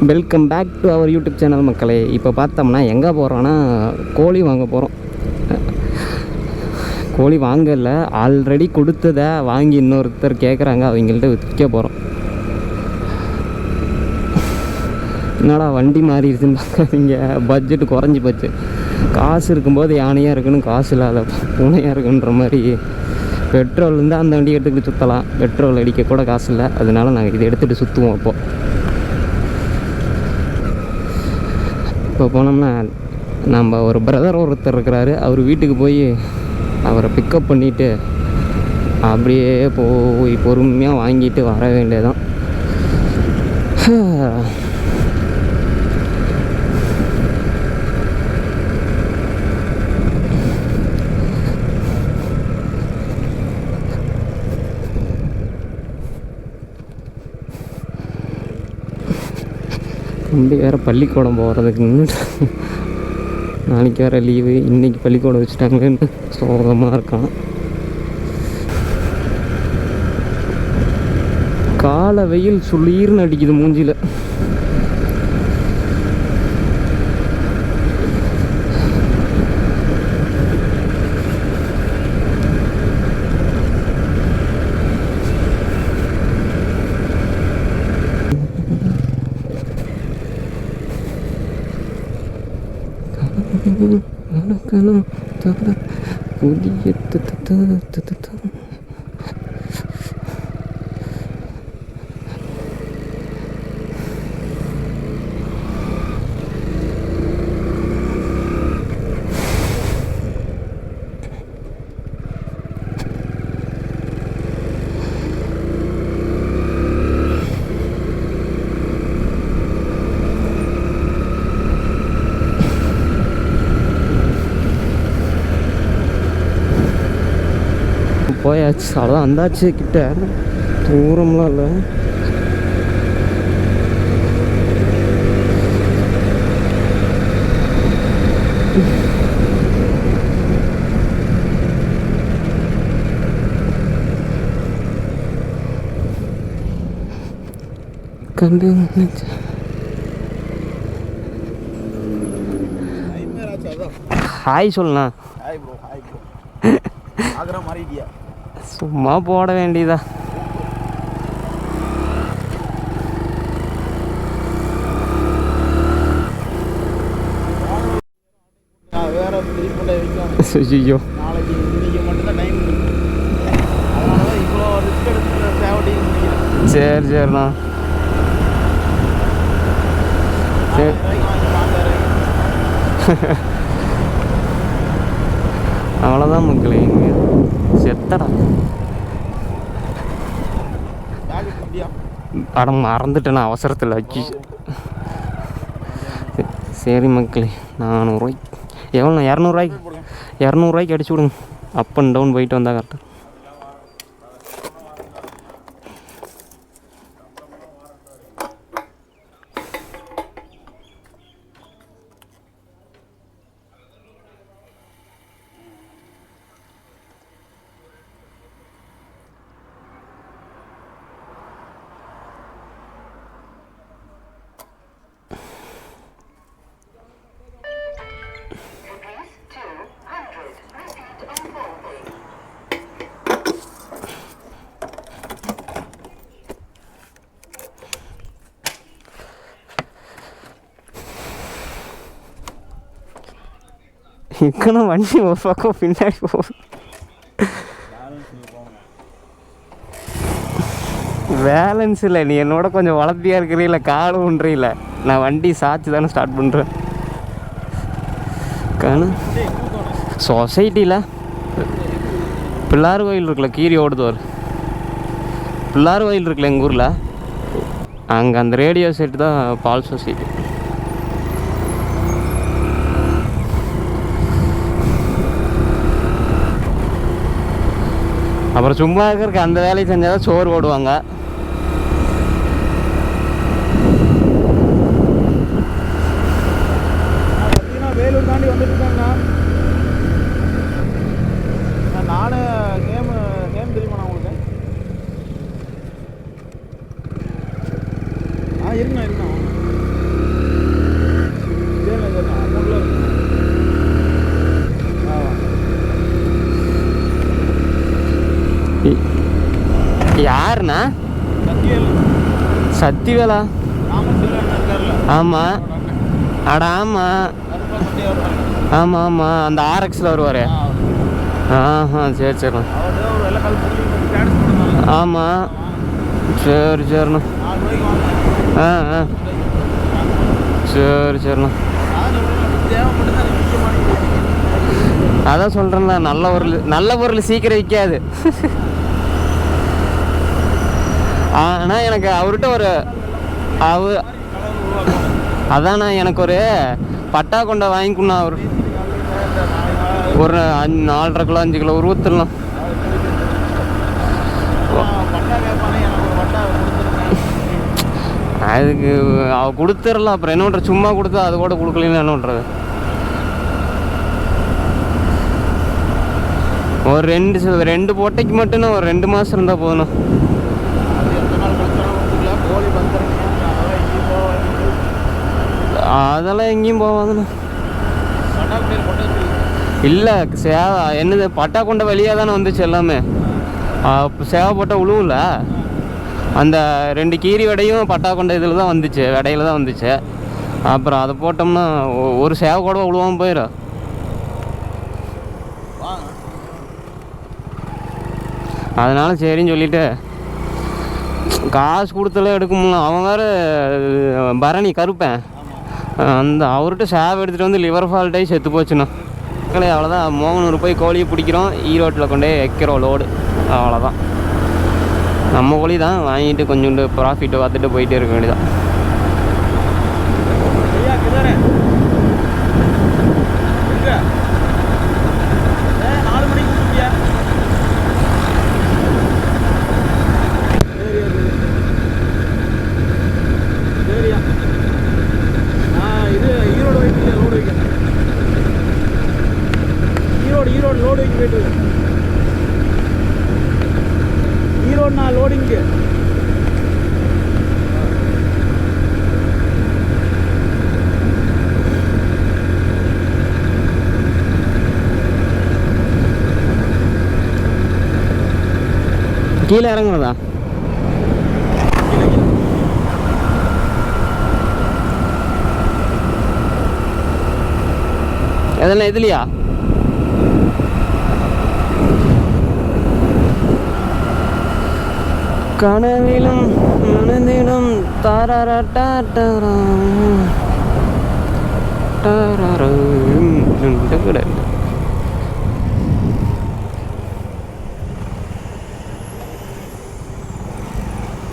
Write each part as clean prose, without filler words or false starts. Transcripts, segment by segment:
Welcome back to our YouTube channel மக்களே. இப்போ பார்த்தோம்னா எங்கே போகிறோன்னா கோழி வாங்க போகிறோம். கோழி வாங்கல, ஆல்ரெடி கொடுத்ததை வாங்கி இன்னொருத்தர் கேட்குறாங்க, அவங்கள்ட்ட விற்க போகிறோம். என்னடா வண்டி மாறிடுச்சுன்னு பார்க்காதீங்க, பட்ஜெட்டு குறைஞ்சி போச்சு. காசு இருக்கும்போது யானையாக இருக்குன்னு, காசு இல்லாத பூனையாக இருக்குன்ற மாதிரி. பெட்ரோல் இருந்தால் அந்த வண்டி எடுத்துக்கிட்டு சுற்றலாம், பெட்ரோல் அடிக்க கூட காசு இல்லை, அதனால நாங்கள் இதை எடுத்துகிட்டு சுற்றுவோம். இப்போ போனோம்னா நம்ம ஒரு பிரதர் ஒருத்தர் இருக்கிறாரு, அவர் வீட்டுக்கு போய் அவரை பிக்கப் பண்ணிவிட்டு அப்படியே போய் பொறுமையாக வாங்கிட்டு வர வேண்டியதான். தம்பி வேறு பள்ளிக்கூடம் போகிறதுக்கு நின்றுட்டு, நாளைக்கு வேறு லீவு, இன்றைக்கி பள்ளிக்கூடம் வச்சுட்டாங்கன்னு சோகமாக இருக்கான். காலை வெயில் சுளீர்னு அடிக்குது மூஞ்சியில். புதிய போயாச்சு, அவ்வளோதான் வந்தாச்சு. கிட்ட தூரம்லாம் இல்லை. கண்டு ஹாய் சொல்லலாம். சும்மா போட வேண்டியதா. ஐயோ, சரி சரிண்ணா, சரி. அவ்வளோதான் மக்களே, இங்கே செத்தடா. படம் மறந்துட்டேன் அவசரத்தில் வச்சு. சரி மக்களே, 400 ரூபாய்க்கு எவ்வளோண்ணா? 200 ரூபாய்க்கு அடிச்சு விடுங்க. அப் அண்ட் டவுன் போயிட்டு வந்தால் கரெக்டாக. இக்கணும் வண்டி ஒரு பக்கம் பின்னாடி போகுது. பேலன்ஸ் இல்லை, நீ என்னோட கொஞ்சம் வளர்த்தியாக இருக்கிறீங்கள, காலும் ஒன்றில்லை. நான் வண்டி சாய்ச்சி தானே ஸ்டார்ட் பண்ணுறேன். சொசைட்டியில் பிள்ளார் கோயில் இருக்குல்ல, கீரி ஓடுதோர் பிள்ளார் கோயில் இருக்குல்ல எங்கள் ஊரில், அங்கே அந்த ரேடியோ செட்டு தான் பால் சொசைட்டி. அப்புறம் சும்மா இருக்கிறதுக்கு அந்த வேலையை செஞ்சால் தான் சோறு போடுவாங்க. வேலூர் தாண்டி வந்துட்டு இருக்காங்கண்ணா. நானு நேம் தெரியுமா உங்களுக்கு? இருக்குண்ணா. யாருண்ணா? சத்திவேலா? ஆமாம். அட ஆமாம் ஆமாம் ஆமாம், அந்த ஆர்எக்ஸில் வருவார். ஆஹா சரி சரிண்ணா. ஆமாம் சரி சரிண்ணா. ஆ ஆ சரி சரிண்ணா. அதான் சொல்கிறேன்ல, நல்ல பொருள் சீக்கிரம் விற்காது. ஆனால் எனக்கு அவர்கிட்ட அதாண்ணா எனக்கு ஒரு பட்டா கொண்டை வாங்கிக்கணும். அவர் ஒரு 4.5 கிலோ 5 கிலோ உருவத்துலாம். அதுக்கு அவ கொடுத்துடலாம். அப்புறம் என்ன பண்ணுற, சும்மா கொடுத்தா அது கூட கொடுக்கலன்னு என்ன பண்ணுறது. ஒரு 2 பொட்டைக்கு மட்டும்னா ஒரு 2 மாதம் இருந்தால் போதுண்ணா. அதெல்லாம் எங்கேயும் போவாதுண்ணா. இல்லை என்னது பட்டா கொண்ட வெளியாக தானே வந்துச்சு எல்லாமே. சேவை போட்டால் உழுவுல. அந்த 2 கீரி விடையும் பட்டா கொண்ட இதில் தான் வந்துச்சு, விடையில தான் வந்துச்சு. அப்புறம் அதை போட்டோம்னா ஒரு சேவை கூட உழுவாமல் போயிடும். அதனால் சரின்னு சொல்லிவிட்டு காசு கொடுத்தலாம் எடுக்க முடியல. அவன் வேறு பரணி கருப்பேன், அந்த அவர்கிட்ட சேவை எடுத்துகிட்டு வந்து லிவர் ஃபால்ட்டாகி செத்து போச்சுண்ணா. அவ்வளோதான். மோகனூர் போய் கோழியை பிடிக்கிறோம், ஈரோட்டில் கொண்டே வைக்கிறோம் லோடு. அவ்வளோதான். நம்ம கோழி தான் வாங்கிட்டு கொஞ்சோண்டு ப்ராஃபிட்டை பார்த்துட்டு போயிட்டே இருக்க வேண்டியதான். ஈரோடு லோடு வைக்க போயிட்டு ஈரோடுண்ணா லோடிங்கு. கீழே இறங்குறதா? எதெல்லாம் இதுலையா? கனவிலும் மனதிலும்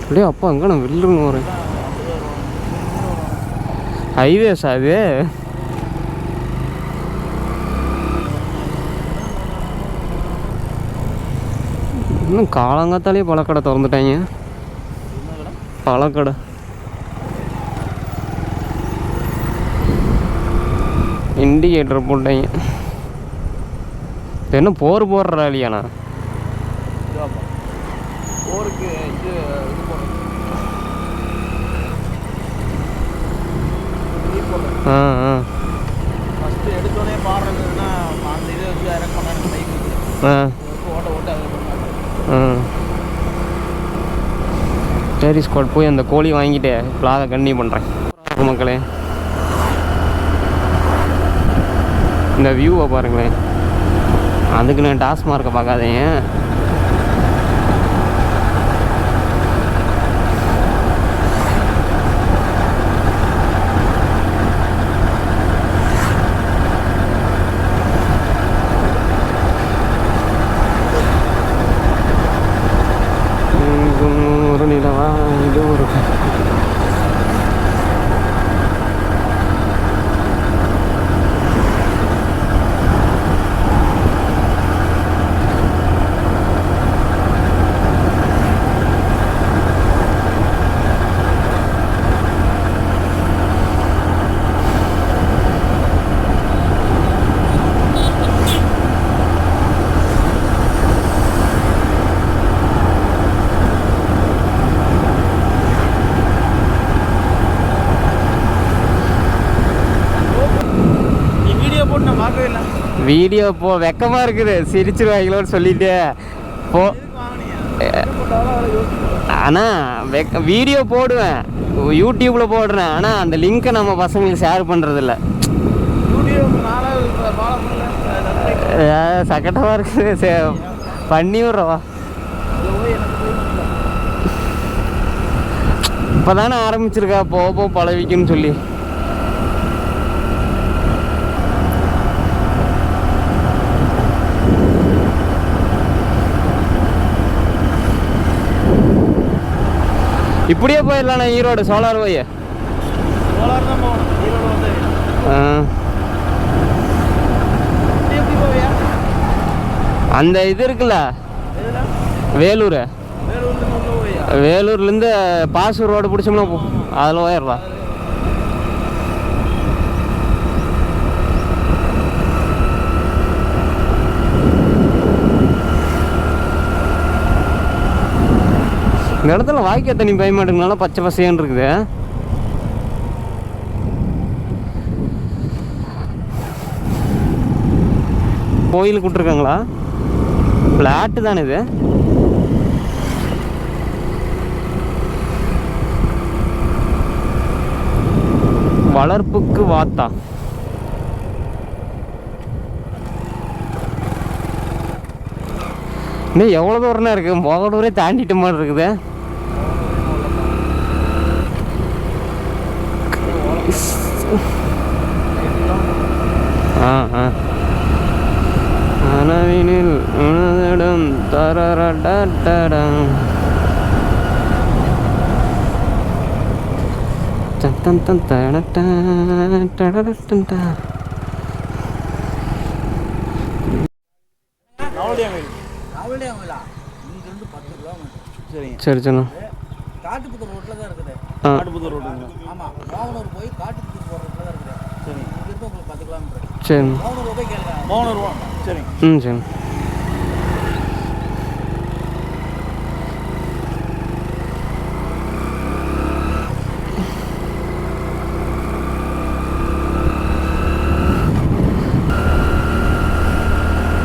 அப்படியே அப்பா அங்கே நான் வில்லுன்னு வரேன். ஹைவேஸ் அது. இன்னும் காலங்காத்தாலே பழக்கடை திறந்துட்டாங்க. பழக்கடை இண்டிகேட்டர் போட்டாங்க. என்ன போடுற இல்லையாண்ணா? ஆ ஆ எடுத்தோடனே பாடுறதுன்னா அந்த இதை வச்சு இறக்க ஆ சரி ஸ்குவாட் போய் அந்த கோழி வாங்கிட்டு பிளாக கண்டினியூ பண்ணுறேன். மக்களே, இந்த வியூவை பாருங்களேன். அதுக்கு நான் டாஸ்மார்க்கை பார்க்காதீங்க. ஒரு நிலவா இது ஒரு வீடியோ வெக்கமாக இருக்குது. சிரிச்சிருவாங்களோன்னு சொல்லிட்டு ஆனால் வீடியோ போடுவேன், யூடியூப்பில் போடுறேன். ஆனால் அந்த லிங்க்கை நம்ம பசங்களுக்கு ஷேர் பண்ணுறதில்ல. சக்கட்டமாக இருக்குது, பண்ணி விட்றவா. இப்போ தானே ஆரம்பிச்சிருக்கா, போக பழவிக்குன்னு சொல்லி. இப்படியே போயிடலாண்ணா ஈரோடு சோலார் போய். சோலார் தான் போகணும், ஈரோடு வந்து. அந்த இது இருக்குல்ல வேலூர், வேலூர்லேருந்து பாசூர் ரோடு பிடிச்சோம்னா அதில் போயிடலாம். இந்த இடத்துல வாய்க்கால் தண்ணி பய மாட்டேங்கனால பச்சை பசையான்னு இருக்குது. கோயிலுக்கு விட்டுருக்காங்களா? பிளாட்டு தானே இது. வளர்ப்புக்கு வாத்தா. இன்னும் எவ்வளோ தூரம்னா இருக்கு? மோகனூரே தாண்டிட்டு மாதிரி இருக்குது. அனவினில் உனதிடம் தரரடடடம் தன் தன் தடடா டடடடா. சரி சரி காட்டுப்புத்தூர் ரோட்டில் தான் இருக்குது. காட்டுப்புத்தூர் ரோடு. ஆமாம், மோகனூர் போய் காட்டுப்புத்தூர் போகிற ரோட்டில் தான் இருக்குது. சரி, இங்கிருந்து உங்களுக்கு 10 கிலோமீட்டர். சரி, மோகனூர் போய் கேளுங்க. மோகனூர். சரி. சரி.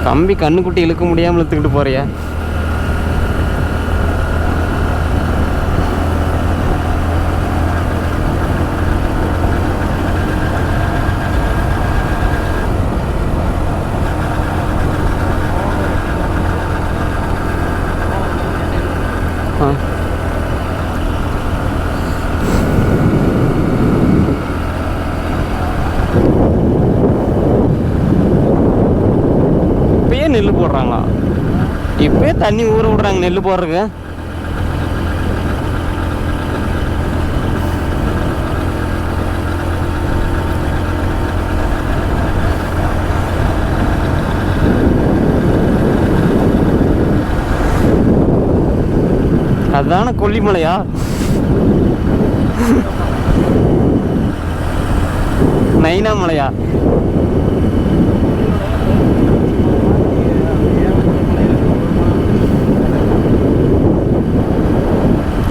தம்பி கண்ணுக்குட்டி இழுக்க முடியாமல் இழுத்துக்கிட்டு போறியா? நெல் போடுறாங்களா? இப்பயே தண்ணி ஊற விடுறாங்க நெல் போடுறதுக்கு. அதுதான கொல்லிமலையா? நைனா மலையா?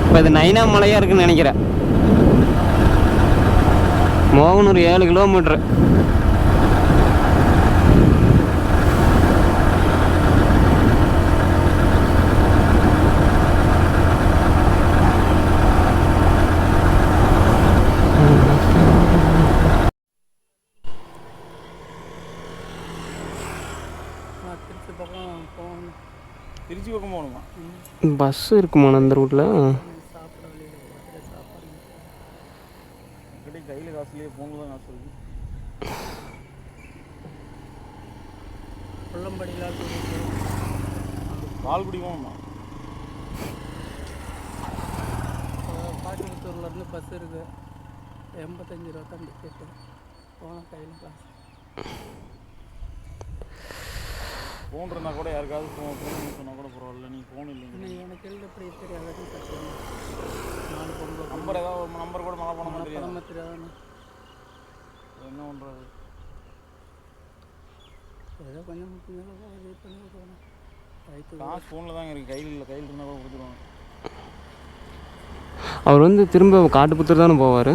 இப்போ இது நைனா மலையாக இருக்குன்னு நினைக்கிறேன். மோகனூர் 7 கிலோமீட்ரு. திருச்சி பக்கம் போகணுமா? பஸ் இருக்குமா அந்த ரூட்டில்? கையில் காசுலேயே போங்க தான் காசு இருக்கு. கொல்லம்படியில் பால்குடி போகணுமா? காட்டுப்புத்தூர்லேருந்து பஸ் இருக்குது, 85 ரூபா தான் டிக்கெட்டு. போனால் கையில் காசு. ஃபோன் இருந்தால் கூட யாருக்காவது ஃபோன் சொன்னால் கூட பரவாயில்ல. நீங்கள் ஃபோன் இல்லைங்க. எனக்கு எழுத அப்படி தெரியாது. நம்பர் ஏதாவது ஒரு நம்பர் கூட மழை போன மாதிரி தெரியாதுண்ணா. என்ன பண்ணுறது? ஏதோ கொஞ்சம் வெயிட் பண்ணி கொடுக்கணும். காசு ஃபோனில் தாங்க இருக்குது, கையில் இல்லை. கையில் இருந்தால் கூட கொடுத்துருவாங்க. அவர் வந்து திரும்ப காட்டுப்புத்தூர் தானே போவார்?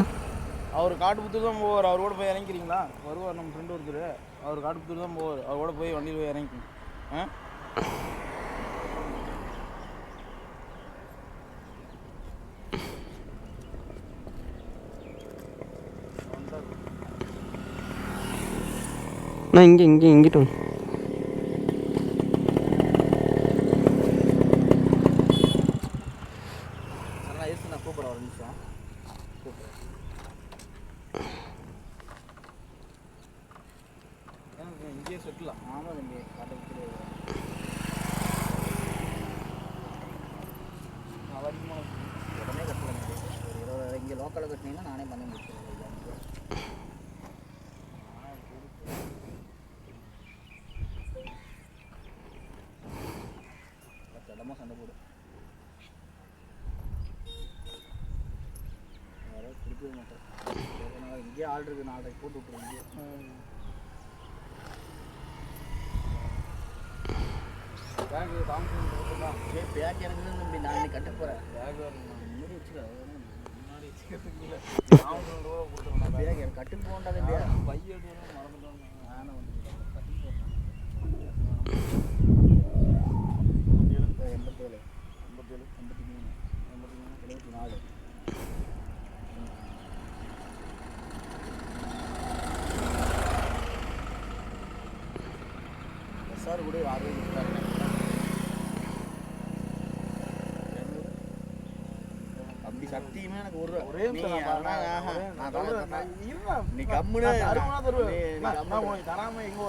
அவர் காட்டுப்புத்தூர் தான் போவார். அவர் கூட போய் இறங்கிக்கிறீங்களா? வருவார் நம்ம ஃப்ரெண்டு ஒருத்தர். அவர் காட்டுப்புத்தூர் தான் போவார். அவர் கூட போய் வண்டியில் போய் இறங்கிக்கணும். நான் இங்கிட்டும் நான் கூப்பிட ஒரு நிமிஷம் இங்கேயே செட்டில். ஆமாம் தம்பி காட்ட உடனே கட்டல. ஒரு 20 இங்கே லோக்கலில் கட்டினீங்கன்னா நானே பண்ண முடிச்சிடுவேன். சடமாக சண்டை போடு. யாராவது கொடுக்கவே மாட்டேன். இங்கேயே ஆள் இருக்குது, 4 போட்டு விட்டுருவோம். இங்கே பேக் பேக் எனக்கு தான் தம்பி. நான் இன்னைக்கு கட்ட போகிறேன். பேக் முன்னாடி வச்சுக்க. முன்னாடி வச்சுக்கிறதுக்கு பேக் எனக்கு கட்டுக்கு போகண்டா தம்பி. பைய மறந்துட்டோம். நானும் வந்து கட்டுக்கு போகிறேன். 87 53 74 சார் கூட 60 அப்படி சத்தியமே எனக்கு ஒரே நீ கம்முனு தராம எங்க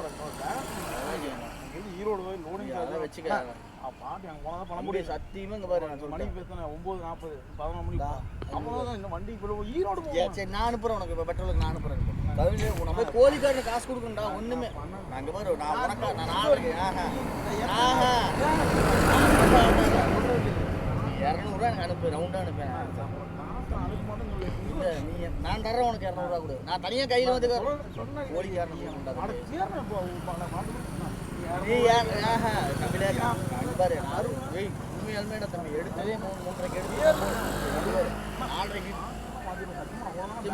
ஈரோடு லோடிங் வச்சுக்க. பாட்டு அங்கே போனால் பண்ண முடியும். சத்தியமே இங்கே பாரு மணி பேசுனேன் 9:40 11 மணிக்கு. அவ்வளோதான் இந்த வண்டி ஈரோடு. சரி நான் அனுப்புகிறேன் உனக்கு. இப்போ பெட்ரோலுக்கு நான் அனுப்புகிறேன். நம்ம கோழிக்காரனுக்கு காசு கொடுக்கணும்டா. ஒன்றுமே அங்கே பாரு. நான் உனக்கா நான் நாளைக்கு 200 எனக்கு அனுப்பு. ரவுண்டாக அனுப்பேன். இல்லை நீ நான் தர்றேன் உனக்கு 200 கொடு. நான் தனியாக கையில் வந்து கோழிக்காரன் நீ பாரு. உண்மையாலுமே தம்பி எடுத்ததே 3:30 எடுத்து 4:30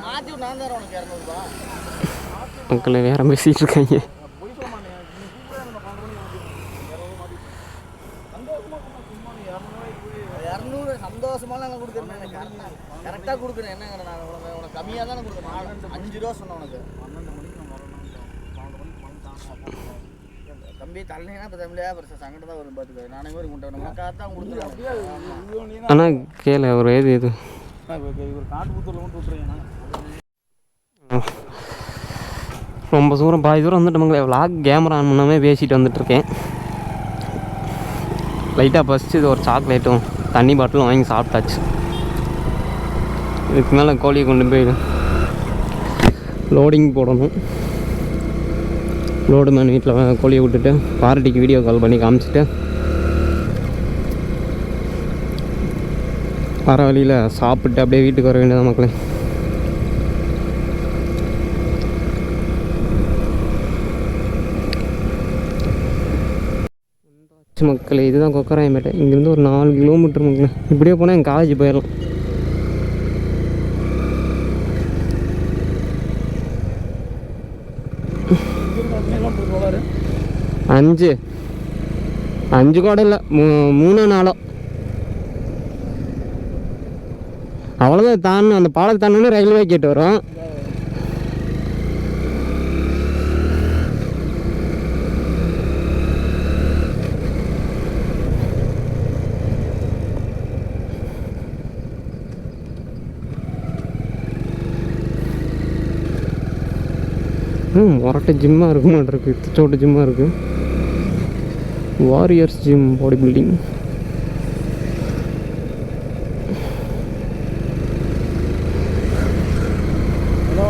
மாற்றி நான் தரேன் உனக்கு 200 மக்களை வேற பேசிட்டு இருக்காங்க. 200 சந்தோஷமாலாம் நான் கொடுக்குறேன். கரெக்டாக கொடுக்குறேன். என்னங்க நான் உனக்கு கம்மியாக தானே கொடுக்குறேன். 5 ரூபா சொன்னேன் உனக்கு. 12 மணிக்கு தம்பி தரலைன்னா இப்போ தமிழா பெருசாக சங்கடம் தான் வரும். பார்த்துக்க நானே மாதிரி உண்டை நமக்காக தான் கொடுத்துருவேன். ஆனால் கேளு ஒரு இது ஒரு காட்டுப்புத்தூரில் கொண்டு விட்டுருங்கண்ணா. ரொம்ப தூரம் பாதி தூரம் வந்துட்டோமுங்களே. விளாக் கேமரா ஆன் பண்ணாமல் பேசிட்டு வந்துட்டுருக்கேன். லைட்டாக ஃபஸ்ட்டு இது ஒரு சாக்லேட்டும் தண்ணி பாட்டிலும் வாங்கி சாப்பிட்டாச்சு. இதுக்கு மேலே கோழியை கொண்டு போய் லோடிங் போடணும். லோடு மேன் வீட்டில் கோழியை விட்டுட்டு பார்ட்டிக்கு வீடியோ கால் பண்ணி காமிச்சிட்டு வர வழியில் சாப்பிட்டு அப்படியே வீட்டுக்கு வர வேண்டியதான் மக்களே. மக்களே இதுதான் கொக்கராயம்பேட்டை. இங்கேருந்து ஒரு 4 கிலோமீட்டர் மக்களே. இப்படியே போனால் எங்கள் காலேஜ் போயிடலாம். அஞ்சு கூட இல்லை 3 4 அவ்வளோதான். தாண்டி அந்த பாலத்தை தாண்டோன்னே ரயில்வே கேட்டு வரும். மொரட்டை ஜிம்மாக இருக்க மாட்டிருக்கு. இத்தச்சோட்ட ஜிம்மாக இருக்குது. Warriors gym body building. Hello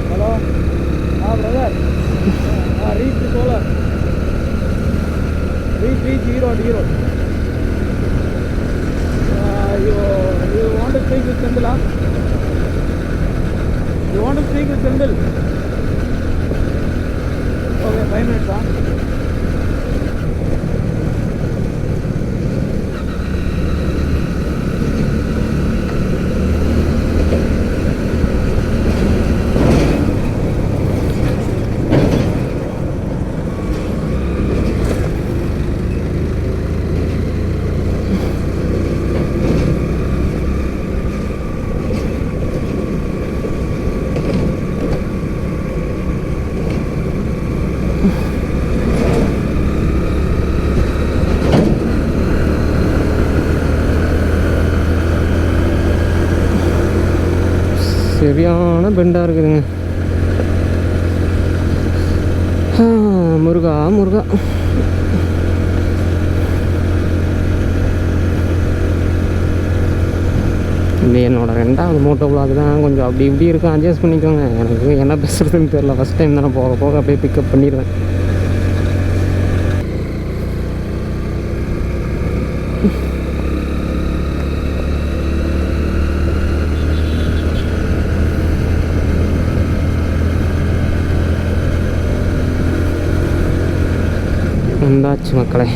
hello brother reach solar reach Erode. You want to speak with Sendil? You want to speak with Sendil? Okay, 5 minutes. சரியான பெண்டாக இருக்குதுங்க. முருகா முருகா. இது என்னோடய 2வது மோட்டோ விளாக் தான். கொஞ்சம் அப்படி இப்படி இருக்கும், அட்ஜஸ்ட் பண்ணிக்கோங்க. எனக்கு என்ன பேசுகிறதுன்னு தெரியல. ஃபஸ்ட் டைம் தானே, போக போக அப்படியே பிக்கப் பண்ணிடுவேன். வந்தாச்சு மக்களே.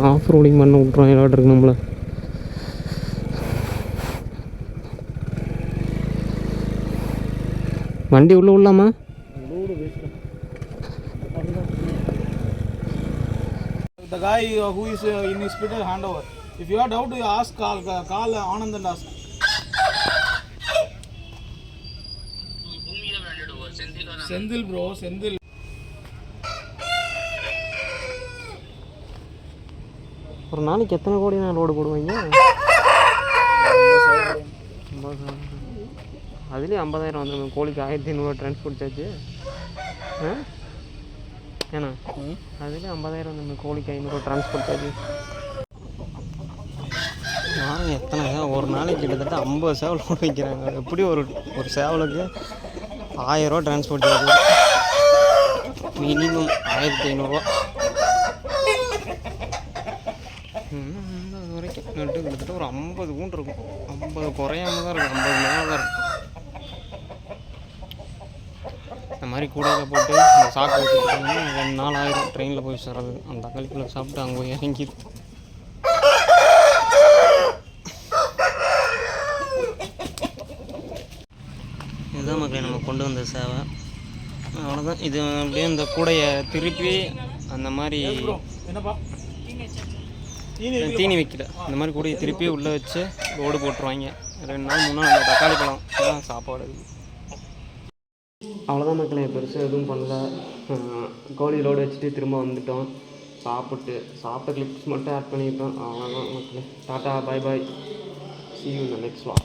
ஆஃப் ரோடிங் பண்ண விட்ருவோம் விளையாட்டு இருக்கு நம்மளை. வண்டி உள்ளே உள்ளாமா? The guy who is in his Twitter hand over. If you have doubt, you ask, call Anand and ask. Sendil bro, Sendil. ஒரு நாளைக்கு எத்தனை கோடி நான் லோடு போடுவாங்க? அதுலேயும் 50,000 வந்துடும். கோழிக்கு 1500 டிரான்ஸ்போர்ட் சார்ஜு. ஏன்னா அதுலேயும் 50,000 வந்துடும். கோழிக்கு 500 டிரான்ஸ்போர்ட் சார்ஜு. நானும் எத்தனை ஒரு நாளைக்கு கிட்டத்தட்ட 50 சேவல் லோடு வைக்கிறாங்க. எப்படி ஒரு சேவலுக்கு 1000 ரூபா டிரான்ஸ்போர்ட் சார்ஜ், மினிமம் 1500 அது வரைக்கும் நட்டு கிட்டத்தட்ட ஒரு 50 கூண்டு இருக்கும். 50 குறையாம தான் இருக்கும், 50 மேலே தான் இருக்கும். இந்த மாதிரி கூடையில் போட்டு இந்த சாக்கு வச்சுக்கிட்டோம்னா 2 நாள் ஆயிரும் ட்ரெயினில் போய் சேர்றது. அந்த தக்காளிக்குள்ளே சாப்பிட்டு அங்கே போய் இறங்கிடும். இதுதான் மக்களே நம்ம கொண்டு வந்த சேவை. அவ்வளோதான். இது அப்படியே இந்த கூடையை திருப்பி அந்த மாதிரி தீனி வைக்கல, இந்த மாதிரி கூடையை திருப்பி உள்ளே வச்சு லோடு போட்டுருவாங்க. 2 நாள் 3 நாள் அந்த தக்காளி பழம் தான் சாப்பாடு. அவ்வளோதான் மக்களே, பெருசாக எதுவும் பண்ணல. கோழி லோடு வச்சுட்டு திரும்ப வந்துட்டோம். சாப்பிட்ட கிளிப்ஸ் மட்டும் ஆட் பண்ணியிருக்கோம். அவ்வளோதான் மக்களே. Tata, bye bye, see you in the next vlog.